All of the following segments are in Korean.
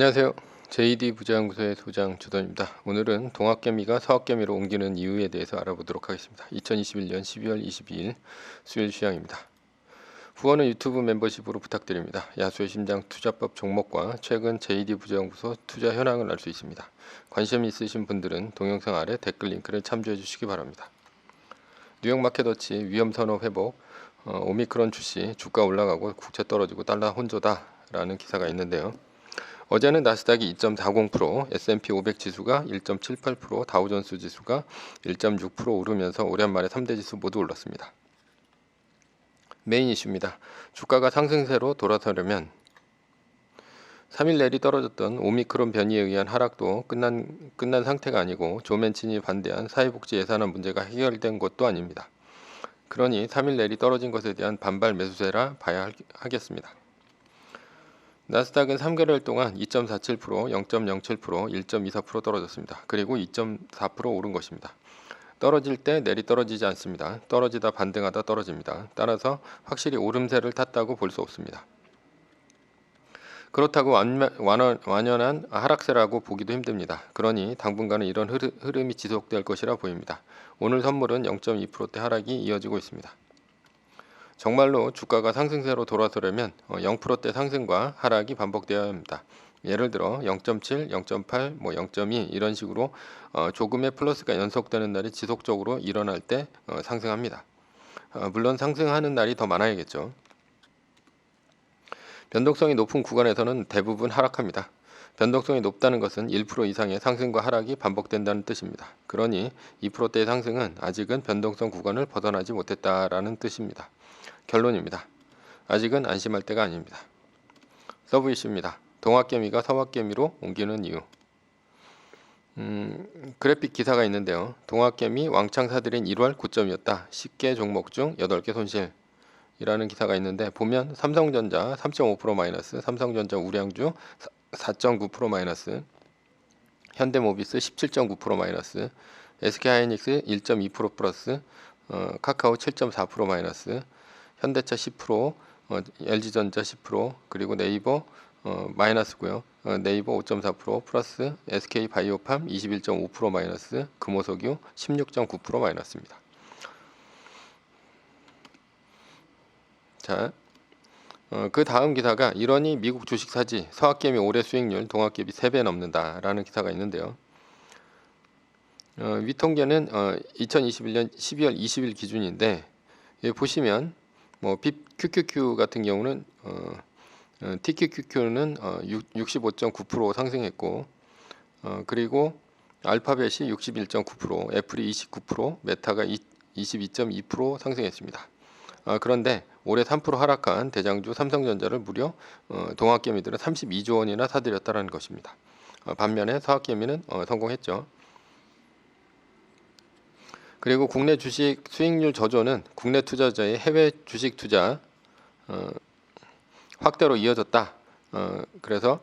안녕하세요. JD 부자연구소의 소장 주던입니다. 오늘은 동학개미가 서학개미로 옮기는 이유에 대해서 알아보도록 하겠습니다. 2021년 12월 22일 수요일 시황입니다. 후원은 유튜브 멤버십으로 부탁드립니다. 야수의 심장 투자법 종목과 최근 JD 부자연구소 투자 현황을 알 수 있습니다. 관심 있으신 분들은 동영상 아래 댓글 링크를 참조해 주시기 바랍니다. 뉴욕 마켓워치 위험선호 회복, 오미크론 출시, 주가 올라가고 국채 떨어지고 달러 혼조다 라는 기사가 있는데요. 어제는 나스닥이 2.40%, S&P 500 지수가 1.78%, 다우존스 지수가 1.6% 오르면서 오랜만에 3대 지수 모두 올랐습니다. 메인 이슈입니다. 주가가 상승세로 돌아서려면 3일 내리 떨어졌던 오미크론 변이에 의한 하락도 끝난 상태가 아니고 조 맨친이 반대한 사회복지 예산안 문제가 해결된 것도 아닙니다. 그러니 3일 내리 떨어진 것에 대한 반발 매수세라 봐야 하겠습니다. 나스닥은 3개월 동안 2.47%, 0.07%, 1.24% 떨어졌습니다. 그리고 2.4% 오른 것입니다. 떨어질 때 내리 떨어지지 않습니다. 떨어지다 반등하다 떨어집니다. 따라서 확실히 오름세를 탔다고 볼 수 없습니다. 그렇다고 완연한 하락세라고 보기도 힘듭니다. 그러니 당분간은 이런 흐름이 지속될 것이라 보입니다. 오늘 선물은 0.2%대 하락이 이어지고 있습니다. 정말로 주가가 상승세로 돌아서려면 0%대 상승과 하락이 반복되어야 합니다. 예를 들어 0.7, 0.8, 0.2 이런 식으로 조금의 플러스가 연속되는 날이 지속적으로 일어날 때 상승합니다. 물론 상승하는 날이 더 많아야겠죠. 변동성이 높은 구간에서는 대부분 하락합니다. 변동성이 높다는 것은 1% 이상의 상승과 하락이 반복된다는 뜻입니다. 그러니 2%대의 상승은 아직은 변동성 구간을 벗어나지 못했다라는 뜻입니다. 결론입니다. 아직은 안심할 때가 아닙니다. 서브 이슈입니다. 동학개미가 서학개미로 옮기는 이유. 그래픽 기사가 있는데요. 동학개미 왕창 사들인 1월 고점이었다. 10개 종목 중 8개 손실. 이라는 기사가 있는데 보면 삼성전자 3.5% 마이너스, 삼성전자 우량주 4.9% 마이너스, 현대모비스 17.9% 마이너스, SK하이닉스 1.2% 플러스, 카카오 7.4% 마이너스, 현대차 10%, LG전자 10%, 그리고 네이버 마이너스고요. 네이버 5.4% 플러스, SK바이오팜 21.5% 마이너스, 금호석유 16.9% 마이너스입니다. 자, 그 다음 기사가 이러니 미국 주식 사지, 서학개미 올해 수익률 동학개미 3배 넘는다라는 기사가 있는데요. 위 통계는 2021년 12월 20일 기준인데 여기 보시면 QQQ 같은 경우는 TQQQ는 65.9% 상승했고 그리고 알파벳이 61.9%, 애플이 29%, 메타가 22.2% 상승했습니다. 그런데 올해 3% 하락한 대장주 삼성전자를 무려 동학개미들은 32조 원이나 사들였다는 것입니다. 반면에 서학개미는 성공했죠. 그리고 국내 주식 수익률 저조는 국내 투자자의 해외 주식 투자 확대로 이어졌다. 그래서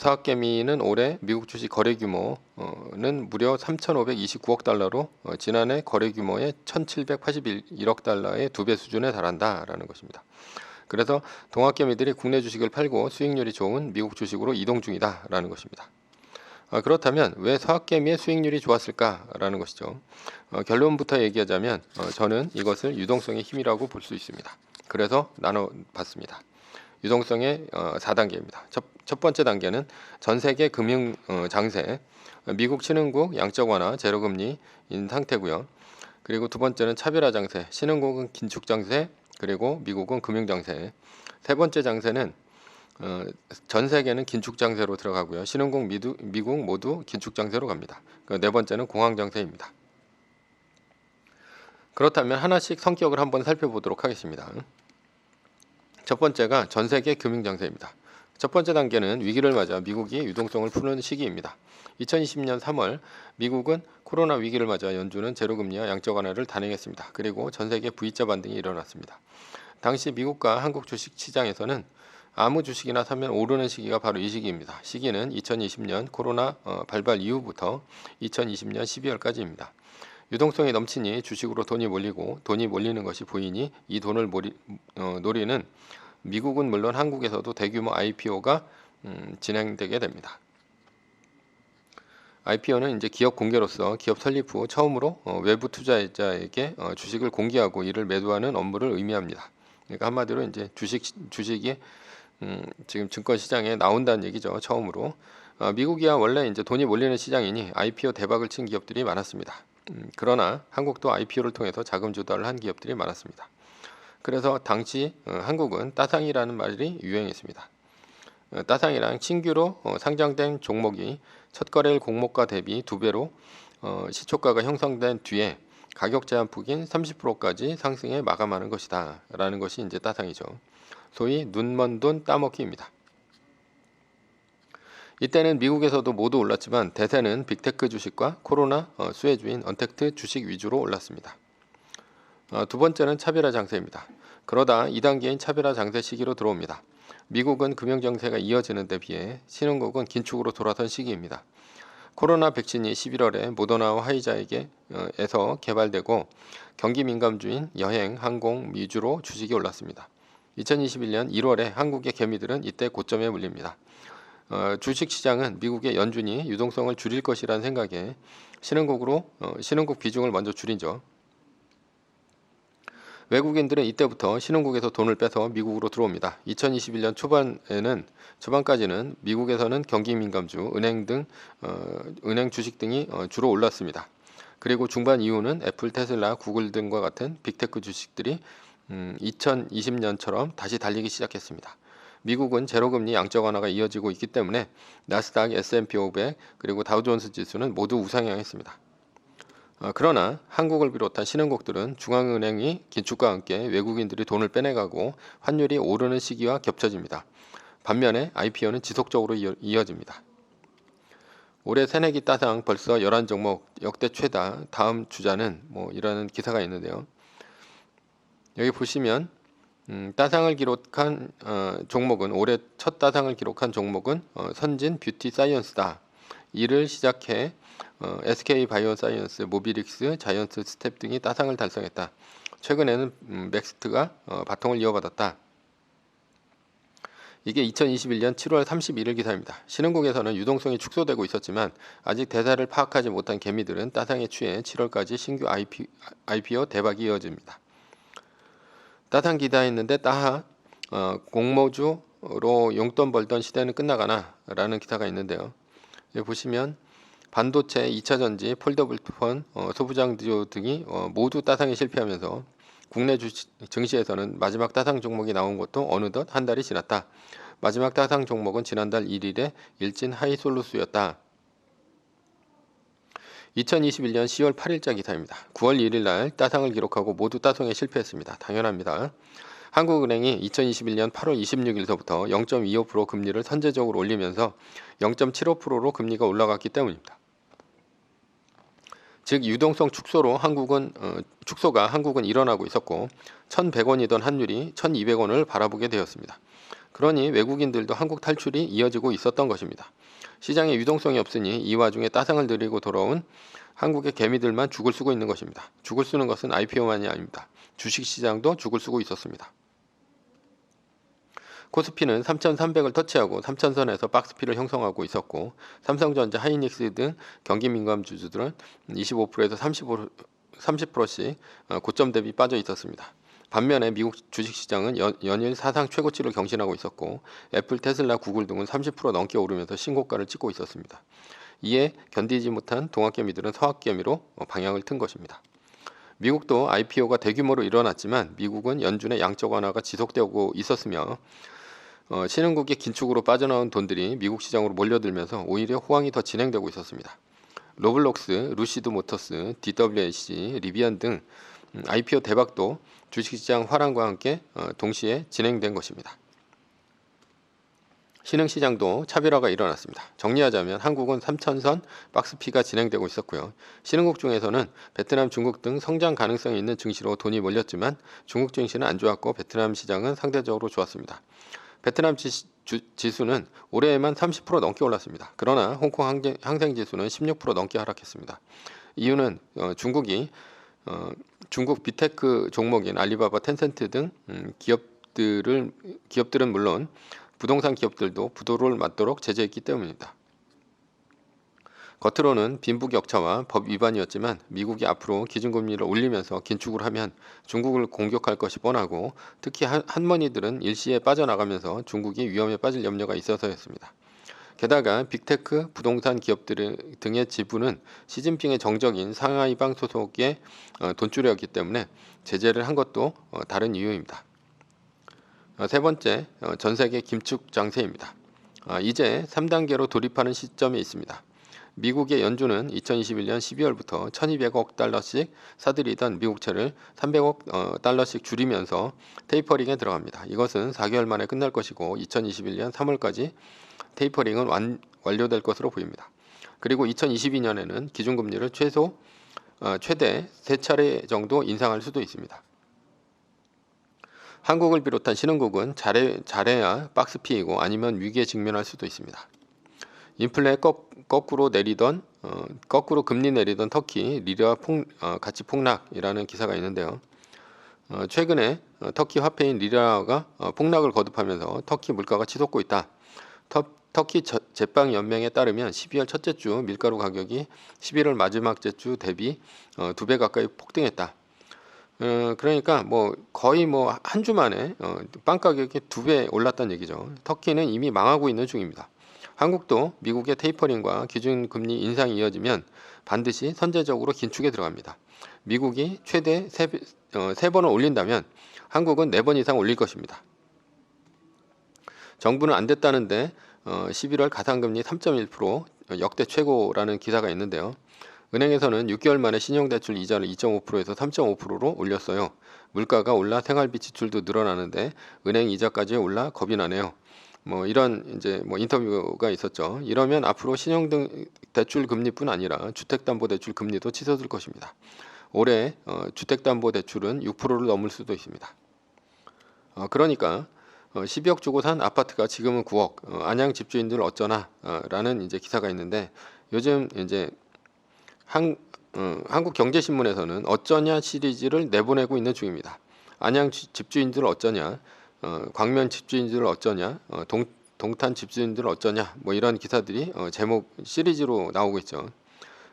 서학개미는 올해 미국 주식 거래 규모는 무려 3,529억 달러로 지난해 거래 규모의 1,781억 달러의 2배 수준에 달한다라는 것입니다. 그래서 동학개미들이 국내 주식을 팔고 수익률이 좋은 미국 주식으로 이동 중이다라는 것입니다. 그렇다면 왜 서학개미의 수익률이 좋았을까라는 것이죠. 결론부터 얘기하자면 저는 이것을 유동성의 힘이라고 볼 수 있습니다. 그래서 나눠봤습니다. 유동성의 4단계입니다. 첫 번째 단계는 전 세계 금융 장세, 미국 신흥국 양적 완화, 제로금리인 상태고요. 그리고 두 번째는 차별화 장세, 신흥국은 긴축 장세, 그리고 미국은 금융 장세. 세 번째 장세는 전 세계는 긴축 장세로 들어가고요. 신흥국, 미국 모두 긴축 장세로 갑니다. 네 번째는 공황 장세입니다. 그렇다면 하나씩 성격을 한번 살펴보도록 하겠습니다. 첫 번째가 전 세계 금융 장세입니다. 첫 번째 단계는 위기를 맞아 미국이 유동성을 푸는 시기입니다. 2020년 3월 미국은 코로나 위기를 맞아 연준은 제로금리와 양적 완화를 단행했습니다. 그리고 전 세계 V자 반등이 일어났습니다. 당시 미국과 한국 주식 시장에서는 아무 주식이나 사면 오르는 시기가 바로 이 시기입니다. 시기는 2020년 코로나 발발 이후부터 2020년 12월까지입니다. 유동성이 넘치니 주식으로 돈이 몰리고 돈이 몰리는 것이 보이니 이 돈을 노리는 미국은 물론 한국에서도 대규모 IPO가 진행되게 됩니다. IPO는 이제 기업 공개로서 기업 설립 후 처음으로 외부 투자자에게 주식을 공개하고 이를 매도하는 업무를 의미합니다. 그러니까 한마디로 이제 주식이 지금 증권 시장에 나온다는 얘기죠. 처음으로. 미국이야 원래 이제 돈이 몰리는 시장이니 IPO 대박을 친 기업들이 많았습니다. 그러나 한국도 IPO를 통해서 자금 조달을 한 기업들이 많았습니다. 그래서 당시 한국은 따상이라는 말이 유행했습니다. 따상이란 신규로 상장된 종목이 첫 거래일 공모가 대비 2배로 시초가가 형성된 뒤에 가격 제한 폭인 30%까지 상승에 마감하는 것이다 라는 것이 이제 따상이죠. 소위 눈먼 돈 따먹기입니다. 이때는 미국에서도 모두 올랐지만 대세는 빅테크 주식과 코로나 수혜주인 언택트 주식 위주로 올랐습니다. 두 번째는 차별화 장세입니다. 그러다 2단계인 차별화 장세 시기로 들어옵니다. 미국은 금융정세가 이어지는 데 비해 신흥국은 긴축으로 돌아선 시기입니다. 코로나 백신이 11월에 모더나와 화이자에게서 개발되고 경기 민감주인 여행, 항공 위주로 주식이 올랐습니다. 2021년 1월에 한국의 개미들은 이때 고점에 물립니다. 주식시장은 미국의 연준이 유동성을 줄일 것이라는 생각에 신흥국 비중을 먼저 줄이죠. 외국인들은 이때부터 신흥국에서 돈을 빼서 미국으로 들어옵니다. 2021년 초반까지는 미국에서는 경기 민감주, 은행 주식 등이 주로 올랐습니다. 그리고 중반 이후는 애플, 테슬라, 구글 등과 같은 빅테크 주식들이 2020년처럼 다시 달리기 시작했습니다. 미국은 제로금리 양적 완화가 이어지고 있기 때문에 나스닥, S&P 500 그리고 다우존스 지수는 모두 우상향했습니다. 그러나 한국을 비롯한 신흥국들은 중앙은행이 긴축과 함께 외국인들이 돈을 빼내가고 환율이 오르는 시기와 겹쳐집니다. 반면에 IPO는 지속적으로 이어집니다. 올해 새내기 따상 벌써 11종목 역대 최다, 다음 주자는 이라는 기사가 있는데요. 여기 보시면 따상을 기록한 종목은 올해 첫 따상을 기록한 종목은 선진 뷰티 사이언스다. 이를 시작해 SK 바이오사이언스, 모비릭스, 자이언트 스텝 등이 따상을 달성했다. 최근에는 맥스트가 바통을 이어받았다. 이게 2021년 7월 31일 기사입니다. 신흥국에서는 유동성이 축소되고 있었지만 아직 대사를 파악하지 못한 개미들은 따상에 취해 7월까지 신규 IPO 대박이 이어집니다. 따상 기다했는데 따하 공모주로 용돈 벌던 시대는 끝나가나 라는 기사가 있는데요. 여기 보시면 반도체, 2차전지, 폴더블폰, 소부장주 등이 모두 따상에 실패하면서 국내 증시에서는 마지막 따상 종목이 나온 것도 어느덧 한 달이 지났다. 마지막 따상 종목은 지난달 1일에 일진 하이솔루스였다. 2021년 10월 8일자 기사입니다. 9월 1일 날 따상을 기록하고 모두 따상에 실패했습니다. 당연합니다. 한국은행이 2021년 8월 26일서부터 0.25% 금리를 선제적으로 올리면서 0.75%로 금리가 올라갔기 때문입니다. 즉 유동성 축소가 한국은 일어나고 있었고 1,100원이던 환율이 1,200원을 바라보게 되었습니다. 그러니 외국인들도 한국 탈출이 이어지고 있었던 것입니다. 시장에 유동성이 없으니 이 와중에 따상을 들이고 돌아온 한국의 개미들만 죽을 쓰고 있는 것입니다. 죽을 쓰는 것은 IPO만이 아닙니다. 주식시장도 죽을 쓰고 있었습니다. 코스피는 3,300을 터치하고 3,000선에서 박스피를 형성하고 있었고 삼성전자, 하이닉스 등 경기 민감 주주들은 25%에서 30%씩 고점 대비 빠져 있었습니다. 반면에 미국 주식시장은 연일 사상 최고치를 경신하고 있었고 애플, 테슬라, 구글 등은 30% 넘게 오르면서 신고가를 찍고 있었습니다. 이에 견디지 못한 동학개미들은 서학개미로 방향을 튼 것입니다. 미국도 IPO가 대규모로 일어났지만 미국은 연준의 양적 완화가 지속되고 있었으며 신흥국의 긴축으로 빠져나온 돈들이 미국 시장으로 몰려들면서 오히려 호황이 더 진행되고 있었습니다. 로블록스, 루시드 모터스, DWAC, 리비안 등 IPO 대박도 주식시장 화랑과 함께 동시에 진행된 것입니다. 신흥시장도 차별화가 일어났습니다. 정리하자면 한국은 3,000선 박스피가 진행되고 있었고요. 신흥국 중에서는 베트남, 중국 등 성장 가능성이 있는 증시로 돈이 몰렸지만 중국 증시는 안 좋았고 베트남 시장은 상대적으로 좋았습니다. 베트남 지수는 올해에만 30% 넘게 올랐습니다. 그러나 홍콩 항생지수는 16% 넘게 하락했습니다. 이유는 중국 빅테크 종목인 알리바바, 텐센트 등 기업들은 물론 부동산 기업들도 부도를 맞도록 제재했기 때문입니다. 겉으로는 빈부격차와 법 위반이었지만 미국이 앞으로 기준금리를 올리면서 긴축을 하면 중국을 공격할 것이 뻔하고 특히 한머니들은 일시에 빠져나가면서 중국이 위험에 빠질 염려가 있어서였습니다. 게다가 빅테크 부동산 기업들 등의 지분은 시진핑의 정적인 상하이방 소속의 돈줄이었기 때문에 제재를 한 것도 다른 이유입니다. 세 번째, 전세계 긴축 장세입니다. 이제 3단계로 돌입하는 시점에 있습니다. 미국의 연준은 2021년 12월부터 1200억 달러씩 사들이던 미국채를 300억 달러씩 줄이면서 테이퍼링에 들어갑니다. 이것은 4개월 만에 끝날 것이고 2021년 3월까지 테이퍼링은 완료될 것으로 보입니다. 그리고 2022년에는 기준금리를 최대 3차례 정도 인상할 수도 있습니다. 한국을 비롯한 신흥국은 잘해야 박스피이고 아니면 위기에 직면할 수도 있습니다. 인플레 거꾸로 금리 내리던 터키 리라 가치 폭락이라는 기사가 있는데요. 최근에 터키 화폐인 리라가 폭락을 거듭하면서 터키 물가가 치솟고 있다. 터키 제빵연맹에 따르면 12월 첫째 주 밀가루 가격이 11월 마지막째 주 대비 2배 가까이 폭등했다. 그러니까 거의 한 주 만에 빵 가격이 2배 올랐다는 얘기죠. 터키는 이미 망하고 있는 중입니다. 한국도 미국의 테이퍼링과 기준금리 인상이 이어지면 반드시 선제적으로 긴축에 들어갑니다. 미국이 최대 3번을 올린다면 한국은 4번 이상 올릴 것입니다. 정부는 안 됐다는데 11월 가상금리 3.1% 역대 최고라는 기사가 있는데요. 은행에서는 6개월 만에 신용대출 이자를 2.5%에서 3.5%로 올렸어요. 물가가 올라 생활비 지출도 늘어나는데 은행 이자까지 올라 겁이 나네요. 이런 인터뷰가 있었죠. 이러면 앞으로 신용대출 금리뿐 아니라 주택담보대출 금리도 치솟을 것입니다. 올해 주택담보대출은 6%를 넘을 수도 있습니다. 그러니까 12억 주고 산 아파트가 지금은 9억. 안양 집주인들 어쩌나? 라는 기사가 있는데 요즘 한국경제신문에서는 어쩌냐 시리즈를 내보내고 있는 중입니다. 안양 집주인들 어쩌냐? 광면 집주인들 어쩌냐, 동탄 집주인들 어쩌냐, 이런 기사들이 제목 시리즈로 나오고 있죠.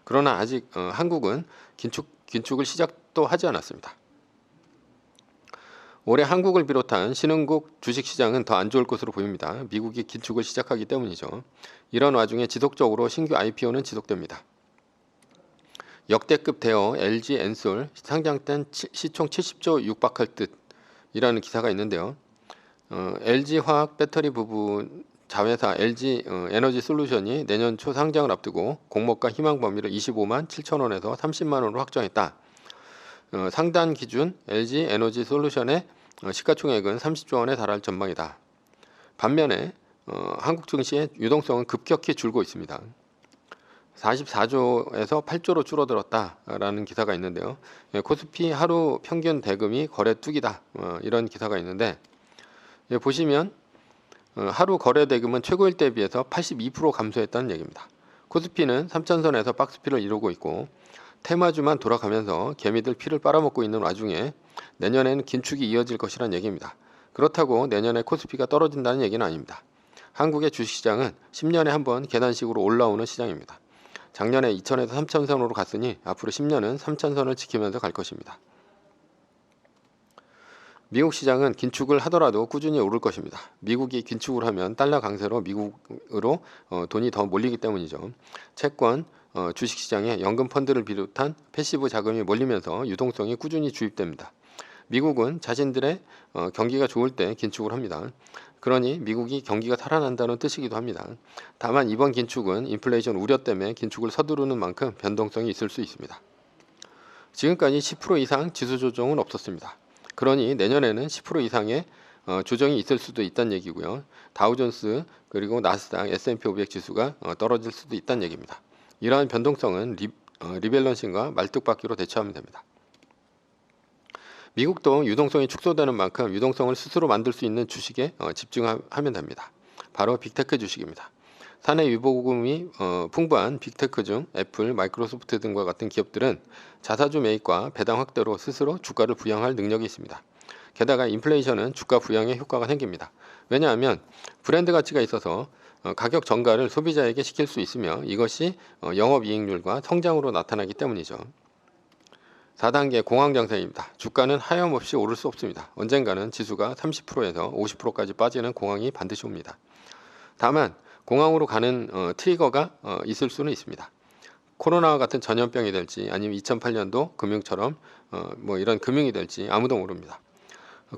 그러나 아직 한국은 긴축을 시작도 하지 않았습니다. 올해 한국을 비롯한 신흥국 주식시장은 더 안 좋을 것으로 보입니다. 미국이 긴축을 시작하기 때문이죠. 이런 와중에 지속적으로 신규 IPO는 지속됩니다. 역대급 대여 LG 엔솔 상장 땐 시총 70조 육박할 듯이라는 기사가 있는데요. LG 화학 배터리 부분 자회사 LG 에너지 솔루션이 내년 초 상장을 앞두고 공모가 희망 범위를 25만 7천 원에서 30만 원으로 확정했다. 상단 기준 LG 에너지 솔루션의 시가총액은 30조 원에 달할 전망이다. 반면에 한국 증시의 유동성은 급격히 줄고 있습니다. 44조에서 8조로 줄어들었다라는 기사가 있는데요. 코스피 하루 평균 대금이 거래 뚝이다. 이런 기사가 있는데 보시면 하루 거래 대금은 최고일 때 비해서 82% 감소했다는 얘기입니다. 코스피는 3천선에서 박스피를 이루고 있고 테마주만 돌아가면서 개미들 피를 빨아먹고 있는 와중에 내년에는 긴축이 이어질 것이란 얘기입니다. 그렇다고 내년에 코스피가 떨어진다는 얘기는 아닙니다. 한국의 주식시장은 10년에 한 번 계단식으로 올라오는 시장입니다. 작년에 2천에서 3천선으로 갔으니 앞으로 10년은 3천선을 지키면서 갈 것입니다. 미국 시장은 긴축을 하더라도 꾸준히 오를 것입니다. 미국이 긴축을 하면 달러 강세로 미국으로 돈이 더 몰리기 때문이죠. 채권, 주식시장에 연금 펀드를 비롯한 패시브 자금이 몰리면서 유동성이 꾸준히 주입됩니다. 미국은 자신들의 경기가 좋을 때 긴축을 합니다. 그러니 미국이 경기가 살아난다는 뜻이기도 합니다. 다만 이번 긴축은 인플레이션 우려 때문에 긴축을 서두르는 만큼 변동성이 있을 수 있습니다. 지금까지 10% 이상 지수 조정은 없었습니다. 그러니 내년에는 10% 이상의 조정이 있을 수도 있다는 얘기고요. 다우존스 그리고 나스닥, S&P 500 지수가 떨어질 수도 있다는 얘기입니다. 이러한 변동성은 리밸런싱과 말뚝박기로 대처하면 됩니다. 미국도 유동성이 축소되는 만큼 유동성을 스스로 만들 수 있는 주식에 집중하면 됩니다. 바로 빅테크 주식입니다. 사내 유보금이 풍부한 빅테크 중 애플, 마이크로소프트 등과 같은 기업들은 자사주 매입과 배당 확대로 스스로 주가를 부양할 능력이 있습니다. 게다가 인플레이션은 주가 부양에 효과가 생깁니다. 왜냐하면 브랜드 가치가 있어서 가격 전가를 소비자에게 시킬 수 있으며 이것이 영업이익률과 성장으로 나타나기 때문이죠. 4단계 공황장세입니다. 주가는 하염없이 오를 수 없습니다. 언젠가는 지수가 30%에서 50%까지 빠지는 공황이 반드시 옵니다. 다만 공황으로 가는 트리거가 있을 수는 있습니다. 코로나와 같은 전염병이 될지 아니면 2008년도 금융처럼 이런 금융이 될지 아무도 모릅니다.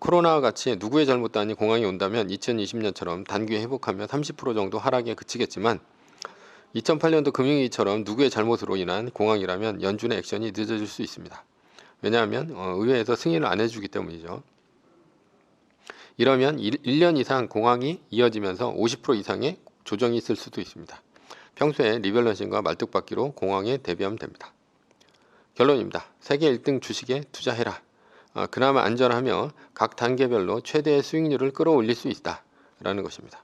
코로나와 같이 누구의 잘못도 아닌 공황이 온다면 2020년처럼 단기에 회복하며 30% 정도 하락에 그치겠지만 2008년도 금융위기처럼 누구의 잘못으로 인한 공황이라면 연준의 액션이 늦어질 수 있습니다. 왜냐하면 의회에서 승인을 안 해주기 때문이죠. 이러면 1년 이상 공황이 이어지면서 50% 이상의 조정이 있을 수도 있습니다. 평소에 리밸런싱과 말뚝박기로 공황에 대비하면 됩니다. 결론입니다. 세계 1등 주식에 투자해라. 그나마 안전하며 각 단계별로 최대의 수익률을 끌어올릴 수 있다 라는 것입니다.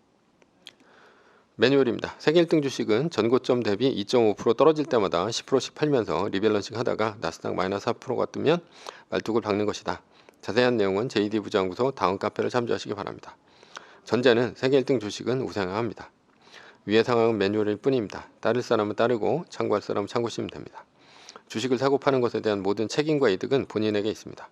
매뉴얼입니다. 세계 1등 주식은 전고점 대비 2.5% 떨어질 때마다 10%씩 팔면서 리밸런싱 하다가 나스닥 마이너스 4%가 뜨면 말뚝을 박는 것이다. 자세한 내용은 JD 부자연구소 다음 카페를 참조하시기 바랍니다. 전제는 세계 1등 주식은 우상향합니다. 위의 상황은 매뉴얼일 뿐입니다. 따를 사람은 따르고 참고할 사람은 참고하시면 됩니다. 주식을 사고 파는 것에 대한 모든 책임과 이득은 본인에게 있습니다.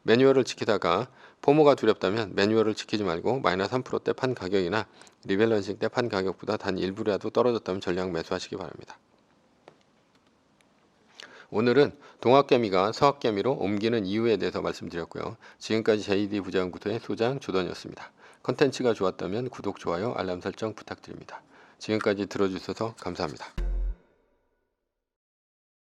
매뉴얼을 지키다가 포모가 두렵다면 매뉴얼을 지키지 말고 마이너스 3%대 판 가격이나 리밸런싱 때 판 가격보다 단 일부라도 떨어졌다면 전량 매수하시기 바랍니다. 오늘은 동학개미가 서학개미로 옮기는 이유에 대해서 말씀드렸고요. 지금까지 JD 부자연구소의 소장 조던이었습니다. 컨텐츠가 좋았다면 구독, 좋아요, 알람 설정 부탁드립니다. 지금까지 들어주셔서 감사합니다.